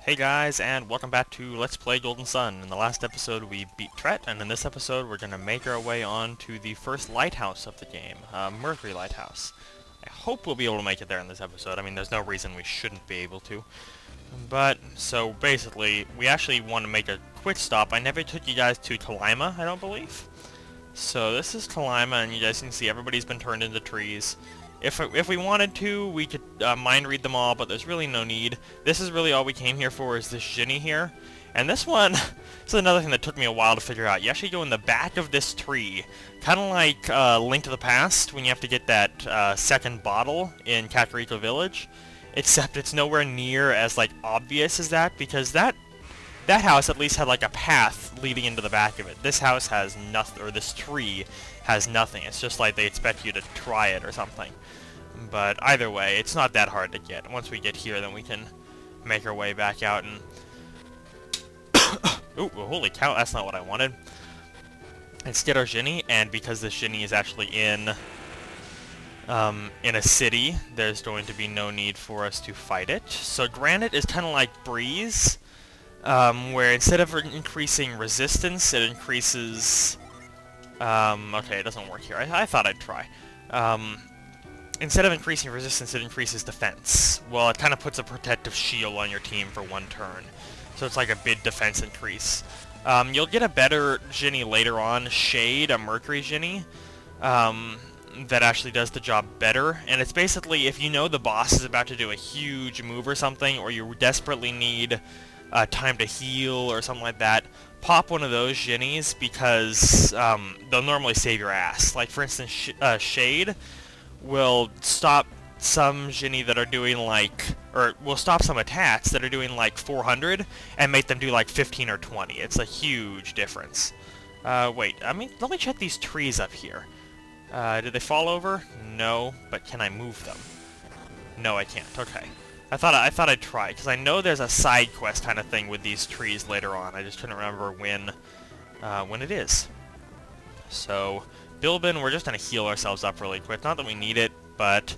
Hey guys, and welcome back to Let's Play Golden Sun. In the last episode we beat Tret, and in this episode we're going to make our way on to the first lighthouse of the game, Mercury Lighthouse. I hope we'll be able to make it there in this episode. I mean, there's no reason we shouldn't be able to. But, so basically, we actually want to make a quick stop. I never took you guys to Kalima, I don't believe. So this is Kalima, and you guys can see everybody's been turned into trees. If we wanted to, we could mind read them all, but there's really no need. This is really all we came here for, is this Ginny here. And this one, this is another thing that took me a while to figure out. You actually go in the back of this tree, kind of like Link to the Past, when you have to get that second bottle in Kakariko Village. Except it's nowhere near as like obvious as that, because that house at least had like a path leading into the back of it. This house has nothing, or this tree has nothing. It's just like they expect you to try it or something. But either way, it's not that hard to get. Once we get here, then we can make our way back out and... Ooh, holy cow, that's not what I wanted. Let's get our Ginny, and because this Ginny is actually in a city, there's going to be no need for us to fight it. So Granite is kind of like Breeze, where instead of increasing resistance, it increases... okay, it doesn't work here. I thought I'd try. Instead of increasing resistance, it increases defense. Well, it kind of puts a protective shield on your team for one turn. So it's like a big defense increase. You'll get a better Ginny later on, Shade, a Mercury Ginny, that actually does the job better. And it's basically, if you know the boss is about to do a huge move or something, or you desperately need time to heal or something like that, pop one of those Ginnies, because they'll normally save your ass. Like, for instance, Shade will stop some Ginny that are doing like, or will stop some attacks that are doing like 400 and make them do like 15 or 20. It's a huge difference. Wait, I mean, let me check these trees up here. Did they fall over? No, but can I move them? No, I can't. Okay. I thought I'd try, because I know there's a side quest kind of thing with these trees later on. I just couldn't remember when it is. So, Bilbin, we're just going to heal ourselves up really quick. Not that we need it, but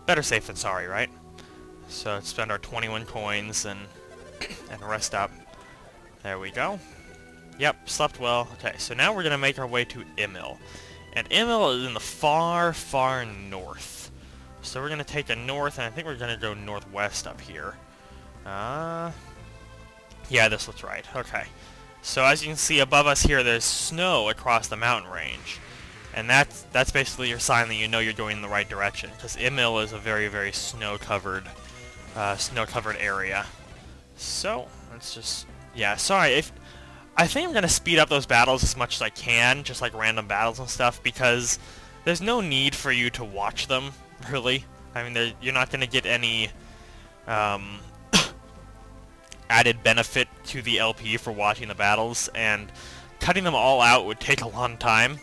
better safe than sorry, right? So, let's spend our 21 coins and rest up. There we go. Yep, slept well. Okay, so now we're going to make our way to Imil. And Imil is in the far, far north. So we're going to take a north, and I think we're going to go northwest up here. Yeah, this looks right. Okay. So as you can see above us here, there's snow across the mountain range. And that's basically your sign that you know you're going in the right direction, because Imil is a very, very snow-covered area. So, let's just... Yeah, sorry, I think I'm going to speed up those battles as much as I can, just like random battles and stuff, because there's no need for you to watch them, really. I mean, you're not going to get any added benefit to the LP for watching the battles, and cutting them all out would take a long time.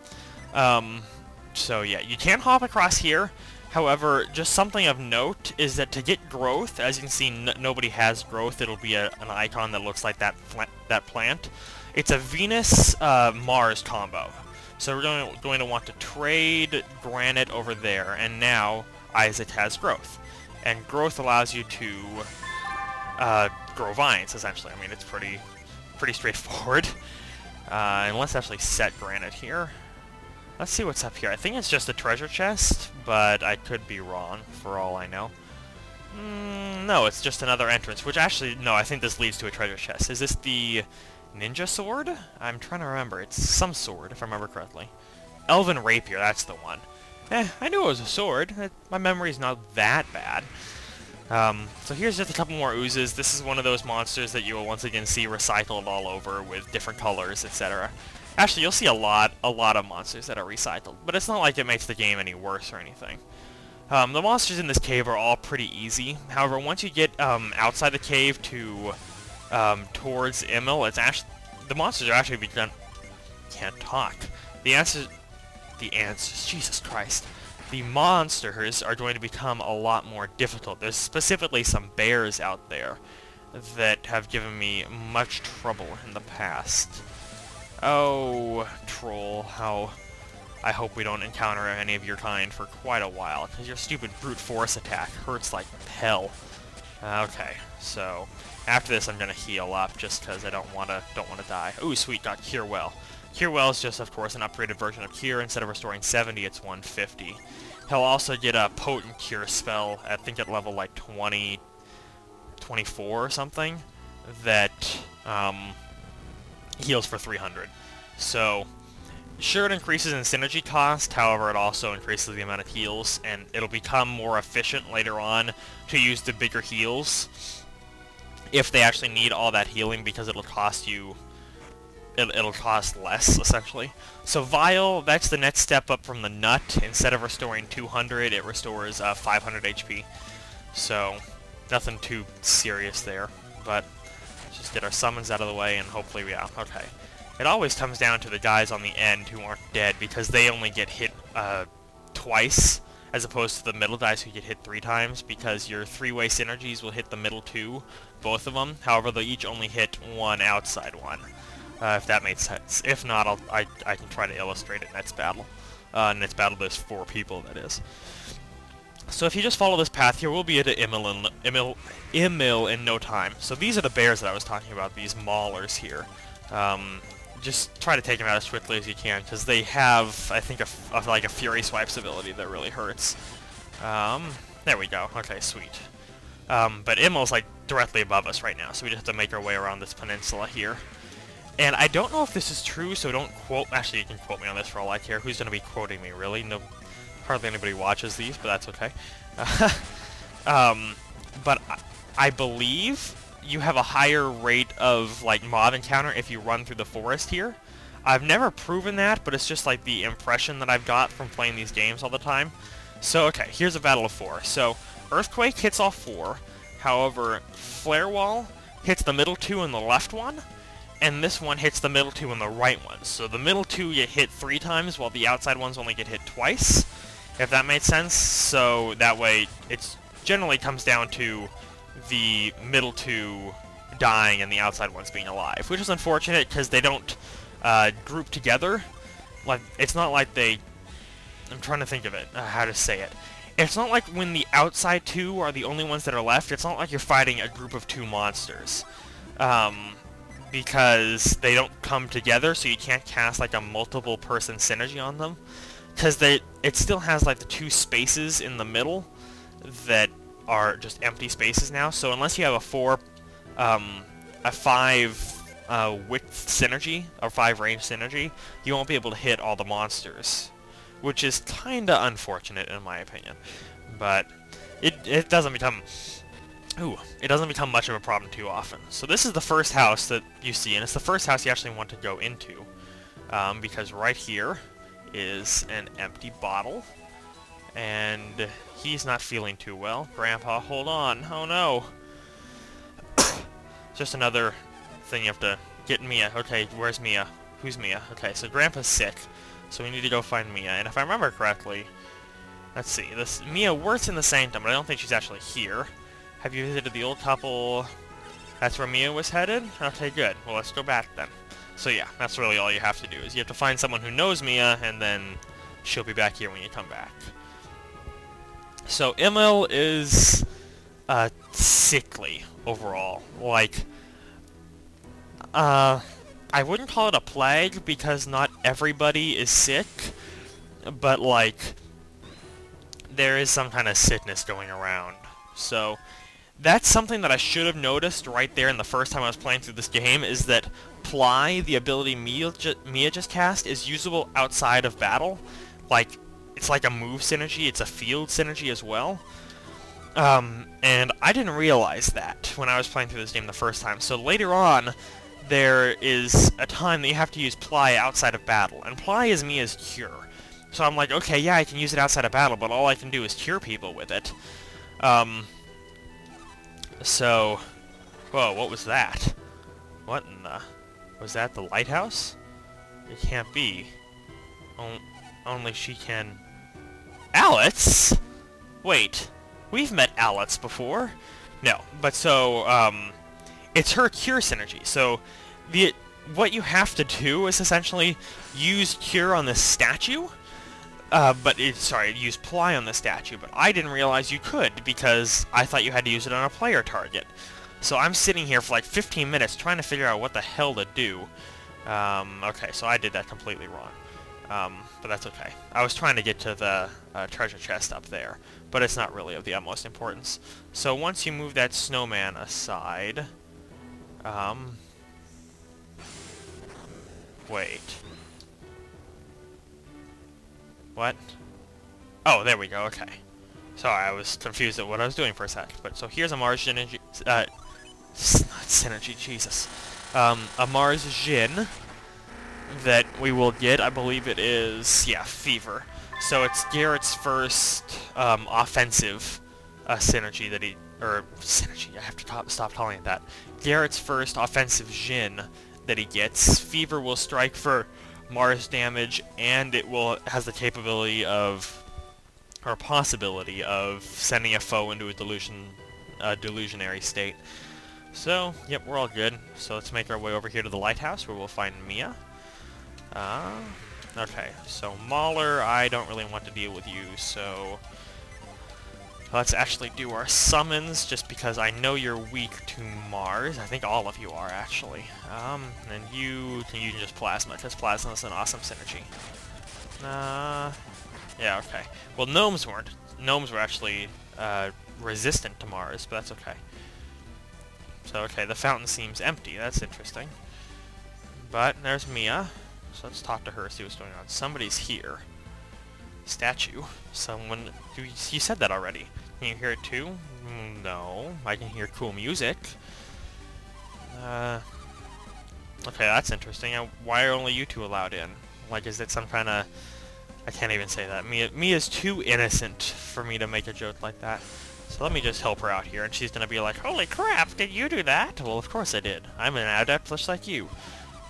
So yeah, you can hop across here. However, just something of note is that to get growth, as you can see, nobody has growth. It'll be an icon that looks like that plant. It's a Venus-Mars combo. So we're going to want to trade Granite over there, and now Isaac has growth. And growth allows you to grow vines, essentially. I mean, it's pretty straightforward. And let's actually set Granite here. Let's see what's up here. I think it's just a treasure chest, but I could be wrong, for all I know. No, it's just another entrance, which actually, no, I think this leads to a treasure chest. Is this the ninja sword? I'm trying to remember. It's some sword, if I remember correctly. Elven rapier, that's the one. I knew it was a sword. My memory's not that bad. So here's just a couple more oozes. This is one of those monsters that you will once again see recycled all over with different colors, etc. Actually, you'll see a lot of monsters that are recycled, but it's not like it makes the game any worse or anything. The monsters in this cave are all pretty easy. However, once you get outside the cave to towards Imil, the monsters are actually begun. Can't talk. The answers, Jesus Christ. The monsters are going to become a lot more difficult. There's specifically some bears out there that have given me much trouble in the past. Oh, troll, how I hope we don't encounter any of your kind for quite a while, because your stupid brute force attack hurts like hell. Okay, so after this I'm gonna heal up just because I don't wanna die. Ooh, sweet, got Cure Well. Cure Well is just, of course, an upgraded version of Cure. Instead of restoring 70, it's 150. He'll also get a Potent Cure spell, I think at level like 20, 24 or something, that heals for 300. So, sure, it increases in synergy cost, however it also increases the amount of heals, and it'll become more efficient later on to use the bigger heals if they actually need all that healing, because it'll cost you... It'll cost less, essentially. So Vial, that's the next step up from the Nut. Instead of restoring 200, it restores 500 HP. So, nothing too serious there. But, let's just get our summons out of the way, and hopefully we are. Okay. It always comes down to the guys on the end who aren't dead, because they only get hit twice, as opposed to the middle guys who get hit 3 times, because your 3-way synergies will hit the middle 2, both of them. However, they'll each only hit one outside one. If that makes sense. If not, I can try to illustrate it next battle. Next battle, there's 4 people, that is. So if you just follow this path here, we'll be at Imil in no time. So these are the bears that I was talking about, these maulers here. Just try to take them out as quickly as you can, because they have, I think, like a Fury Swipes ability that really hurts. There we go. Okay, sweet. But Imil's like directly above us right now, so we just have to make our way around this peninsula here. And I don't know if this is true, so don't quote... Actually, you can quote me on this for all I care. Who's going to be quoting me, really? No, hardly anybody watches these, but that's okay. But I believe you have a higher rate of, like, mob encounter if you run through the forest here. I've never proven that, but it's just, like, the impression that I've got from playing these games all the time. So, okay, here's a battle of 4. So, Earthquake hits all 4. However, Flare Wall hits the middle 2 and the left one. And this one hits the middle 2 and the right one. So the middle 2 get hit 3 times, while the outside ones only get hit twice, if that makes sense. So that way, it generally comes down to the middle 2 dying and the outside ones being alive, which is unfortunate because they don't group together. Like, it's not like they... I'm trying to think of it, how to say it. It's not like when the outside 2 are the only ones that are left, it's not like you're fighting a group of 2 monsters. Because they don't come together, so you can't cast like a multiple person synergy on them. Because it still has like the 2 spaces in the middle that are just empty spaces now. So unless you have a 5 width synergy or 5 range synergy, you won't be able to hit all the monsters, which is kinda unfortunate in my opinion. But it doesn't become... Ooh, it doesn't become much of a problem too often. So this is the first house that you see, and it's the first house you actually want to go into. Because right here is an empty bottle. And he's not feeling too well. Grandpa, hold on. Oh no. Just another thing you have to get Mia. Okay, where's Mia? Who's Mia? Okay, so Grandpa's sick. So we need to go find Mia. And if I remember correctly, let's see. Mia works in the Sanctum, but I don't think she's actually here. Have you visited the old couple? That's where Mia was headed? Okay, good. Well, let's go back then. So yeah, that's really all you have to do, is you have to find someone who knows Mia, and then she'll be back here when you come back. So Emil is sickly overall. Like, I wouldn't call it a plague because not everybody is sick, but like, there is some kind of sickness going around. So that's something that I should have noticed right there in the first time I was playing through this game, is that Ply, the ability Mia just cast, is usable outside of battle. Like, it's like a move synergy, it's a field synergy as well. And I didn't realize that when I was playing through this game the first time. So later on, there is a time that you have to use Ply outside of battle, and Ply is Mia's cure. So I'm like, okay, yeah, I can use it outside of battle, but all I can do is cure people with it. So, whoa, what was that? What in the... Was that the lighthouse? It can't be. Only she can... Alex? Wait, we've met Alex before. No, but so, it's her cure synergy. So, what you have to do is essentially use cure on this statue, Sorry, use Ply on the statue, but I didn't realize you could, because I thought you had to use it on a player target. So I'm sitting here for like 15 minutes trying to figure out what the hell to do. Okay, so I did that completely wrong. But that's okay. I was trying to get to the treasure chest up there, but it's not really of the utmost importance. So once you move that snowman aside... Wait. What? Oh, there we go, okay. Sorry, I was confused at what I was doing for a sec. But so here's a Mars Synergy... not Synergy, Jesus. A Mars Jin that we will get, I believe it is... Yeah, Fever. So it's Garrett's first offensive Synergy that he... Or, Synergy, I have to stop calling it that. Garrett's first offensive Jin that he gets. Fever will strike for Mars damage, and it has the capability of, or possibility of, sending a foe into a delusionary state. So, yep, we're all good. So let's make our way over here to the lighthouse, where we'll find Mia. Okay, so Mauler, I don't really want to deal with you, so... Let's actually do our summons, just because I know you're weak to Mars. I think all of you are, actually. And you can just Plasma, because Plasma is an awesome synergy. Yeah, okay. Well, Gnomes weren't. Gnomes were actually resistant to Mars, but that's okay. So, okay, the fountain seems empty. That's interesting. But there's Mia. So let's talk to her, see what's going on. Somebody's here. Statue. Someone... You said that already. Can you hear it too? No. I can hear cool music. Okay, that's interesting. Why are only you two allowed in? Like, is it some kind of... I can't even say that. Mia's too innocent for me to make a joke like that. So let me just help her out here, and she's gonna be like, holy crap, did you do that? Well, of course I did. I'm an adept just like you.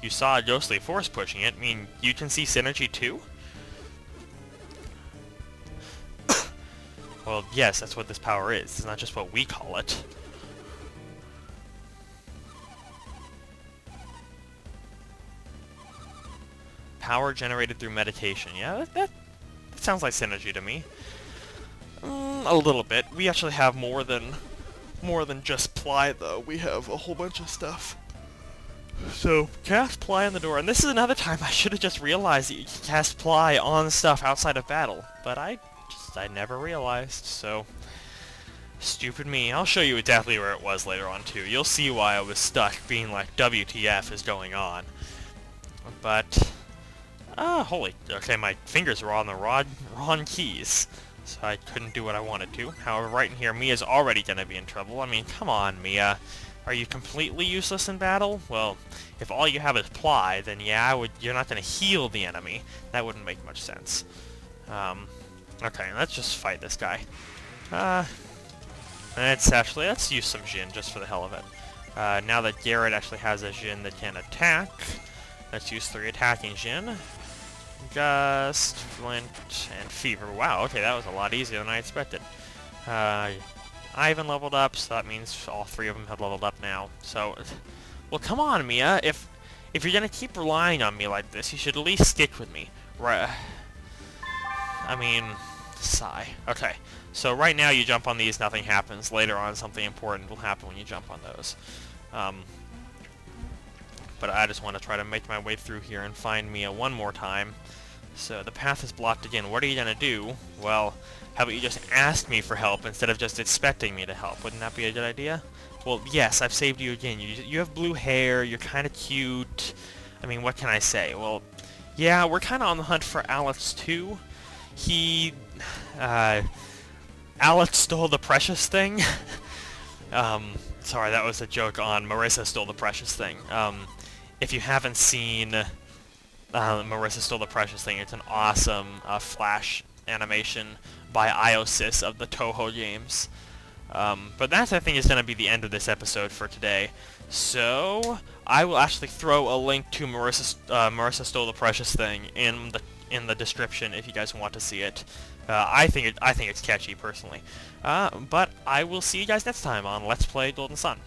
You saw a ghostly force pushing it. I mean, you can see synergy too? Well, yes, that's what this power is. It's not just what we call it. Power generated through meditation. Yeah, that sounds like synergy to me. A little bit. We actually have more than just Ply, though. We have a whole bunch of stuff. So, cast Ply on the door. And this is another time I should have just realized that you can cast Ply on stuff outside of battle. But I never realized, so... Stupid me. I'll show you exactly where it was later on, too. You'll see why I was stuck, being like, WTF is going on. But... holy... Okay, my fingers were on the wrong keys, so I couldn't do what I wanted to. However, right in here, Mia's already gonna be in trouble. I mean, come on, Mia. Are you completely useless in battle? Well, if all you have is Ply, then yeah, you're not gonna heal the enemy. That wouldn't make much sense. Okay, let's just fight this guy. Let's use some Jin just for the hell of it. Now that Garrett actually has a Jin that can attack, let's use 3 attacking Jin. Gust, Flint, and Fever. Wow, okay, that was a lot easier than I expected. Ivan leveled up, so that means all 3 of them have leveled up now. So, well, come on, Mia. If you're gonna keep relying on me like this, you should at least stick with me. Right? I mean, sigh. Okay, so right now you jump on these, nothing happens. Later on, something important will happen when you jump on those. But I just want to try to make my way through here and find Mia one more time. So the path is blocked again. What are you gonna do? Well, how about you just ask me for help instead of just expecting me to help? Wouldn't that be a good idea? Well, yes, I've saved you again. You have blue hair, you're kind of cute. I mean, what can I say? Well, yeah, we're kind of on the hunt for Alex too. Alex stole the precious thing. Sorry, that was a joke on Marisa stole the precious thing. If you haven't seen Marisa stole the precious thing, it's an awesome flash animation by Iosys of the Toho games. But that, I think, is going to be the end of this episode for today. So, I will actually throw a link to Marisa Stole the Precious Thing in the description if you guys want to see it. I think it's catchy, personally. But I will see you guys next time on Let's Play Golden Sun.